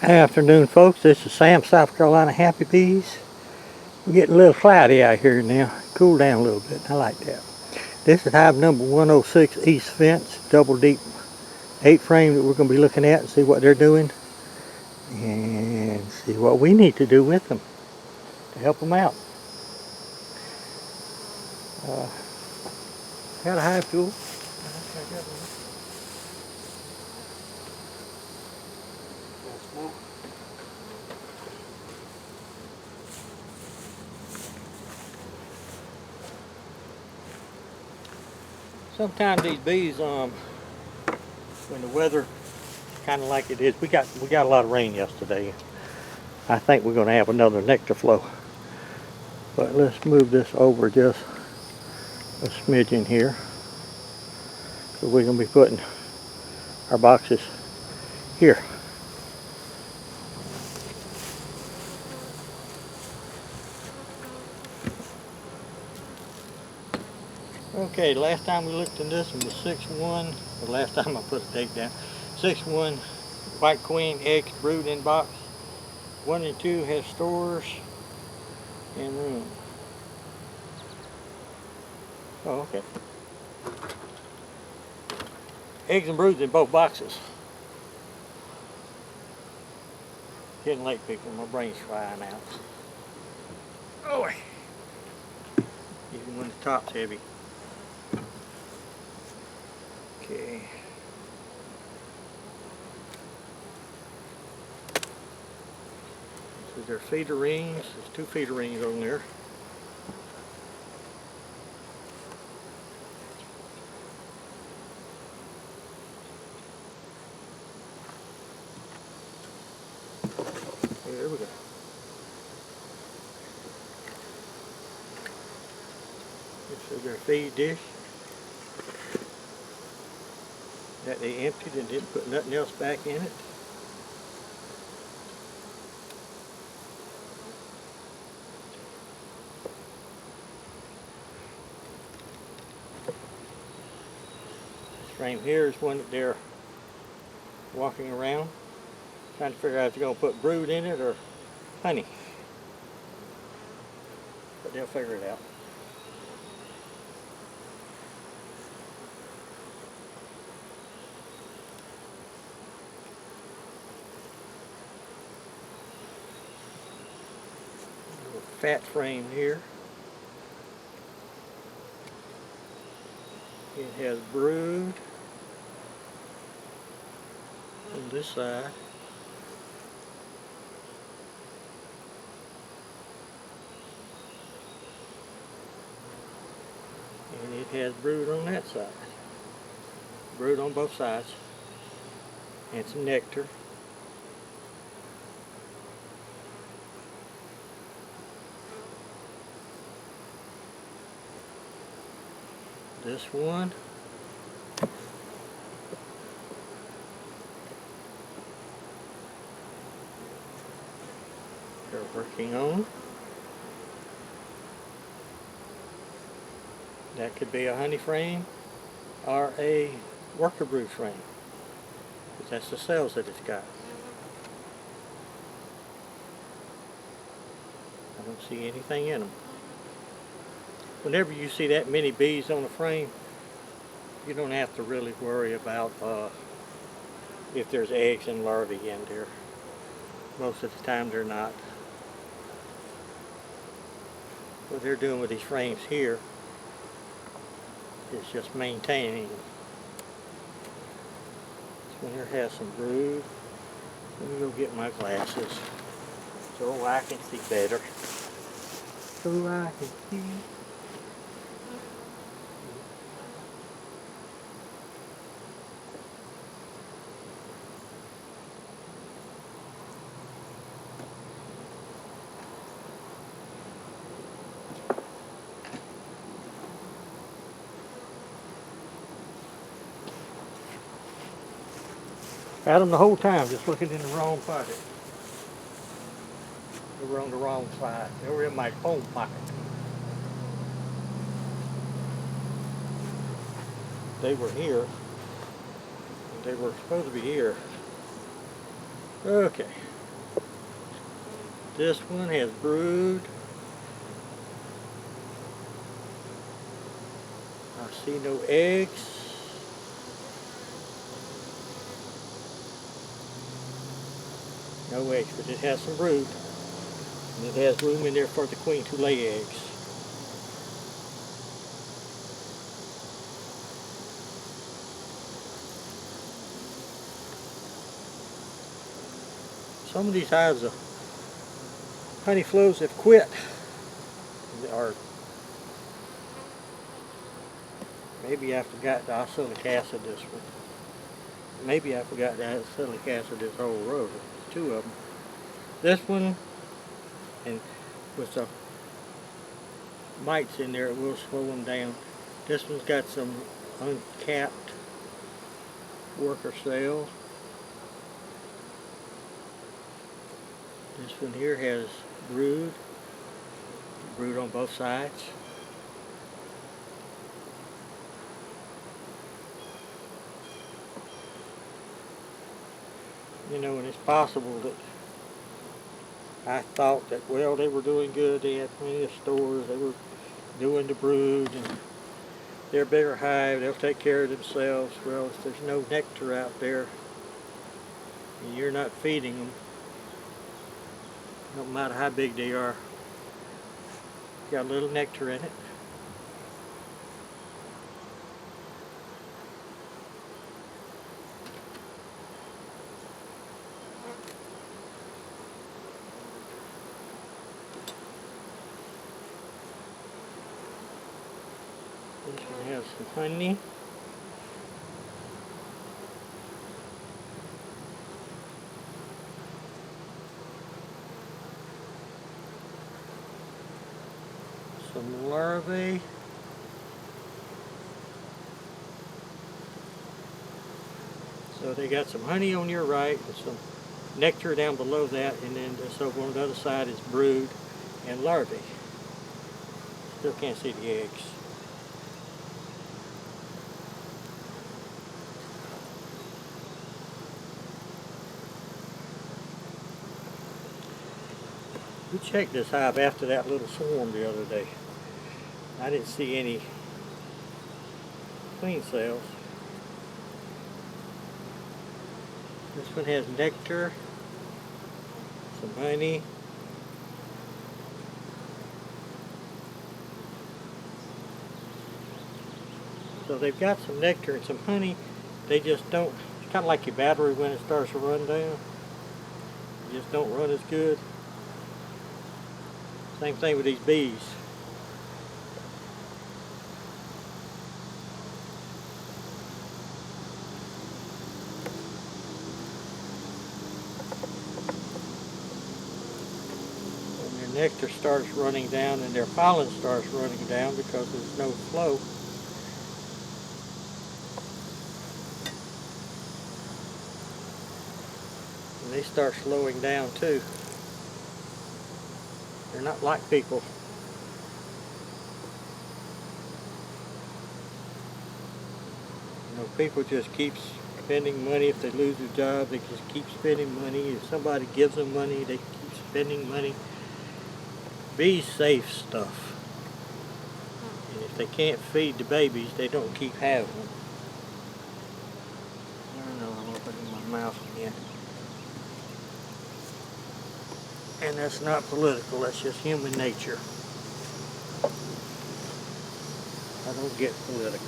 Afternoon, folks. This is Sam, South Carolina Happy Bees. We're getting a little cloudy out here now. Cool down a little bit. I like that. This is hive number 106 East Fence, double deep 8 frame that we're going to be looking at and see what they're doing and see what we need to do with them to help them out. Got a hive tool. Sometimes these bees, when the weather kind of like it is, we got a lot of rain yesterday. I think we're going to have another nectar flow. But let's move this over just a smidgen here. So we're going to be putting our boxes here. Okay, last time we looked in this one was 6-1. The last time I put a date down. 6-1 White Queen eggs brood in box. 1 and 2 has stores and room. Oh, okay. Eggs and broods in both boxes. Getting late, people. My brain's frying out. Oh, even when the top's heavy. Okay. So there's feeder rings. There's 2 feeder rings on there. There we go. This is their feed dish that they emptied and didn't put nothing else back in it. This frame here is one that they're walking around trying to figure out if they're going to put brood in it or honey. But they'll figure it out. Fat frame here. It has brood on this side. And it has brood on that side. Brood on both sides. And some nectar. This one they're working on. That could be a honey frame or a worker brood frame, because that's the cells that it's got. I don't see anything in them. Whenever you see that many bees on a frame, you don't have to really worry about if there's eggs and larvae in there. Most of the time they're not. What they're doing with these frames here is just maintaining. This one here has some brood. Let me go get my glasses so I can see better. So I can see. Had them the whole time, just looking in the wrong pocket. They were on the wrong side. They were in my phone pocket. They were here. They were supposed to be here. Okay. This one has brood. I see no eggs. No eggs, but it has some brood. And it has room in there for the queen to lay eggs. Some of these hives of honey flows have quit. Or maybe I forgot the oxalic acid this one. Maybe I forgot the oxalic acid this whole row. There's two of them. This one, and with the mites in there, it will slow them down. This one's got some uncapped worker cells. This one here has brood on both sides. You know, and it's possible that I thought that, well, they were doing good, they had plenty of stores, they were doing the brood, and they're a bigger hive, they'll take care of themselves. Well, if there's no nectar out there, and you're not feeding them, no matter how big they are, got a little nectar in it. This one has some honey. Some larvae. So they got some honey on your right and some nectar down below that, and then just over on the other side is brood and larvae. Still can't see the eggs. We checked this hive after that little swarm the other day. I didn't see any queen cells. This one has nectar, some honey. So they've got some nectar and some honey. They just don't, it's kind of like your battery when it starts to run down. It just don't run as good. Same thing with these bees. When their nectar starts running down and their pollen starts running down because there's no flow, and they start slowing down too. They're not like people. You know, people just keep spending money. If they lose their job, they just keep spending money. If somebody gives them money, they keep spending money. Bees save stuff. And if they can't feed the babies, they don't keep having them. I don't know, I'm opening my mouth again. And that's not political, that's just human nature. I don't get political.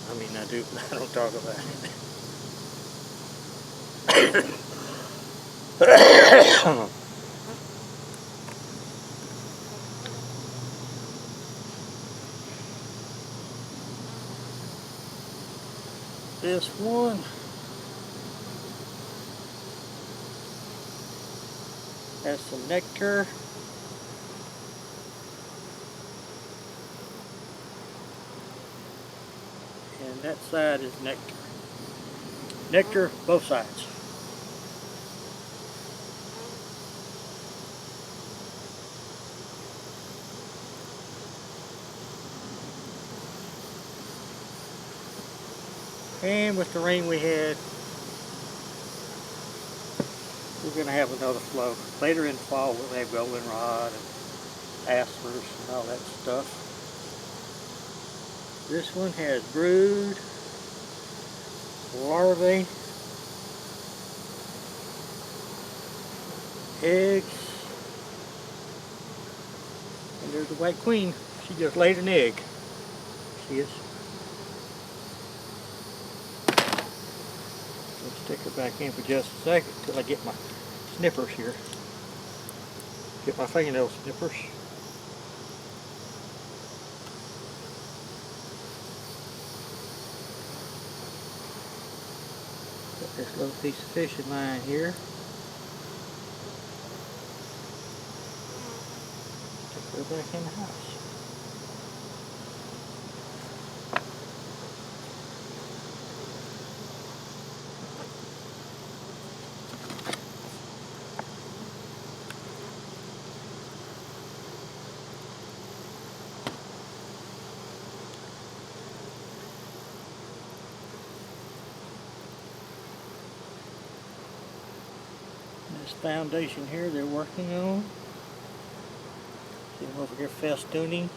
I mean, I do, but I don't talk about it. This one has some nectar. And that side is nectar. Nectar, both sides. And with the rain we had, we're going to have another flow. Later in the fall we'll have goldenrod and asplers and all that stuff. This one has brood, larvae, eggs, and there's the white queen. She just laid an egg. She is. We'll stick her back in for just a second until I get my snippers here. Get my fingernail snippers. Got this little piece of fishing line here. Take her back in the house. This foundation here they're working on. See them over here festooning.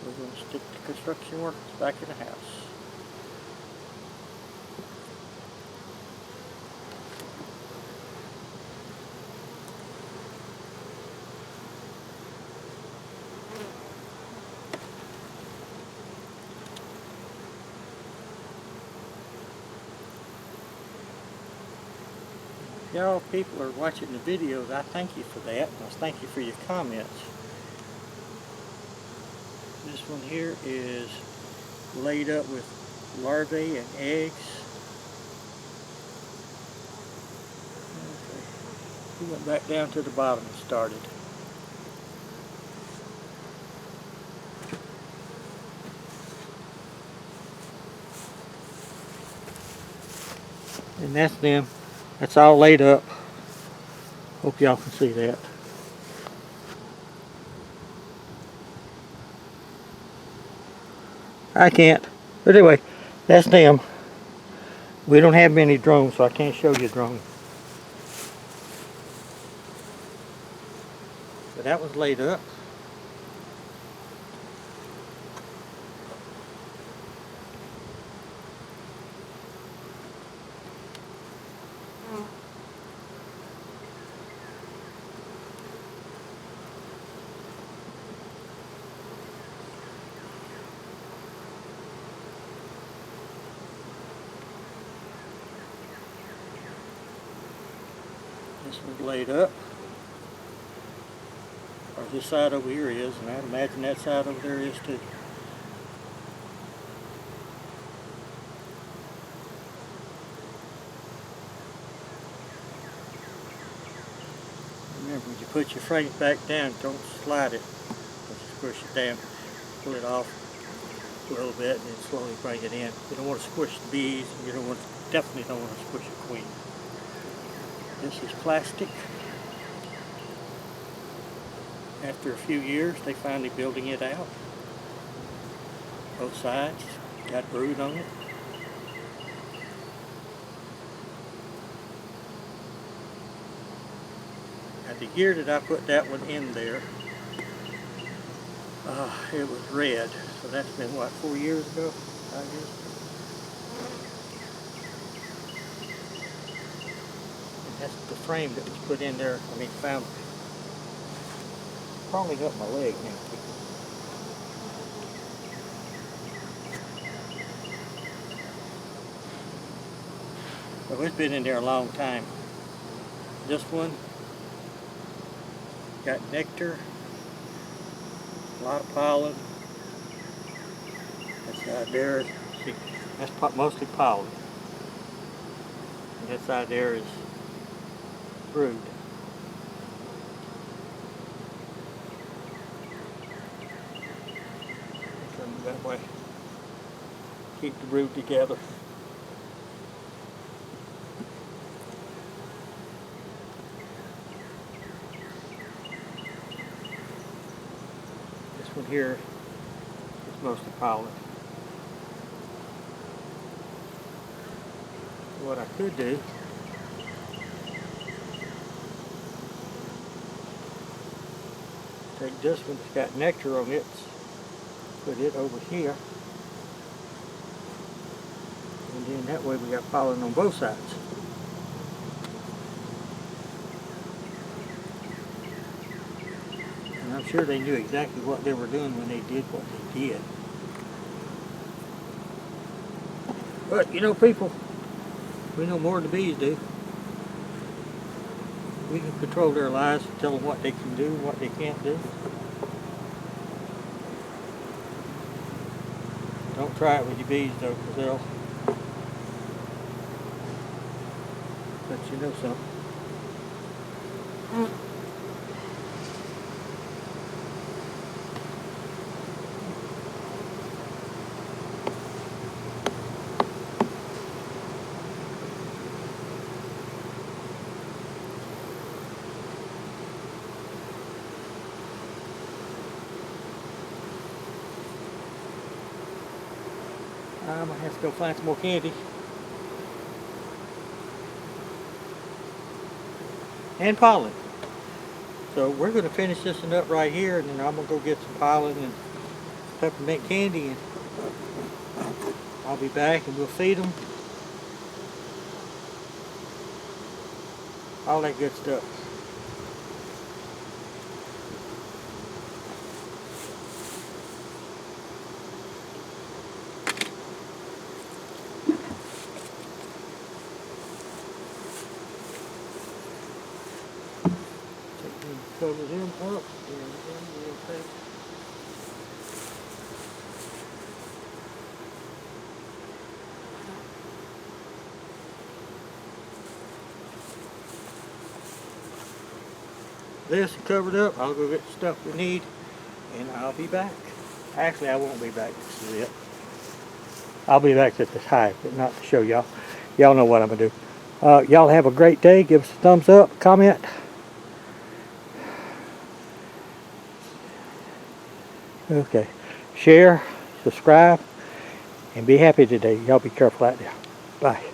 We're going to stick the construction workers back in the house. Y'all people are watching the videos, I thank you for that. I thank you for your comments. This one here is laid up with larvae and eggs. Okay. We went back down to the bottom and started. And that's them. That's all laid up. Hope y'all can see that. I can't. But anyway, that's them. We don't have many drones, so I can't show you a drone. But that was laid up. This one's laid up. Or this side over here is, and I imagine that side over there is too. Remember, when you put your frame back down, don't slide it. Just push it down, pull it off a little bit, and then slowly bring it in. You don't want to squish the bees, and you definitely don't want to squish a queen. This is plastic. After a few years, they finally building it out. Both sides, got brood on it. Now the year that I put that one in there, it was red. So that's been what, 4 years ago, 5 years ago? And that's the frame that was put in there. I mean, found crawling up my leg now. So it's been in there a long time. This one got nectar, a lot of pollen. That side there, see, that's mostly pollen. And that side there is brood. That way, keep the brood together. This one here is mostly pollen. what I could do, take this one that's got nectar on it, put it over here, and then that way we got pollen on both sides. And I'm sure they knew exactly what they were doing when they did what they did. But you know, people, we know more than the bees do. We can control their lives and tell them what they can do and what they can't do. Don't try it with your bees though, because they'll let you know something. I'm gonna have to go find some more candy. And pollen. So we're gonna finish this one up right here, and then I'm gonna go get some pollen and peppermint candy, and I'll be back and we'll feed them. All that good stuff. Cover them up, and then we'll take this covered up. I'll go get the stuff we need, and I'll be back. Actually, I won't be back. This is it. I'll be back at this hive, but not to show y'all. Y'all know what I'm gonna do. Y'all have a great day. Give us a thumbs up, comment. Okay, share, subscribe, and be happy today. Y'all be careful out there. Bye.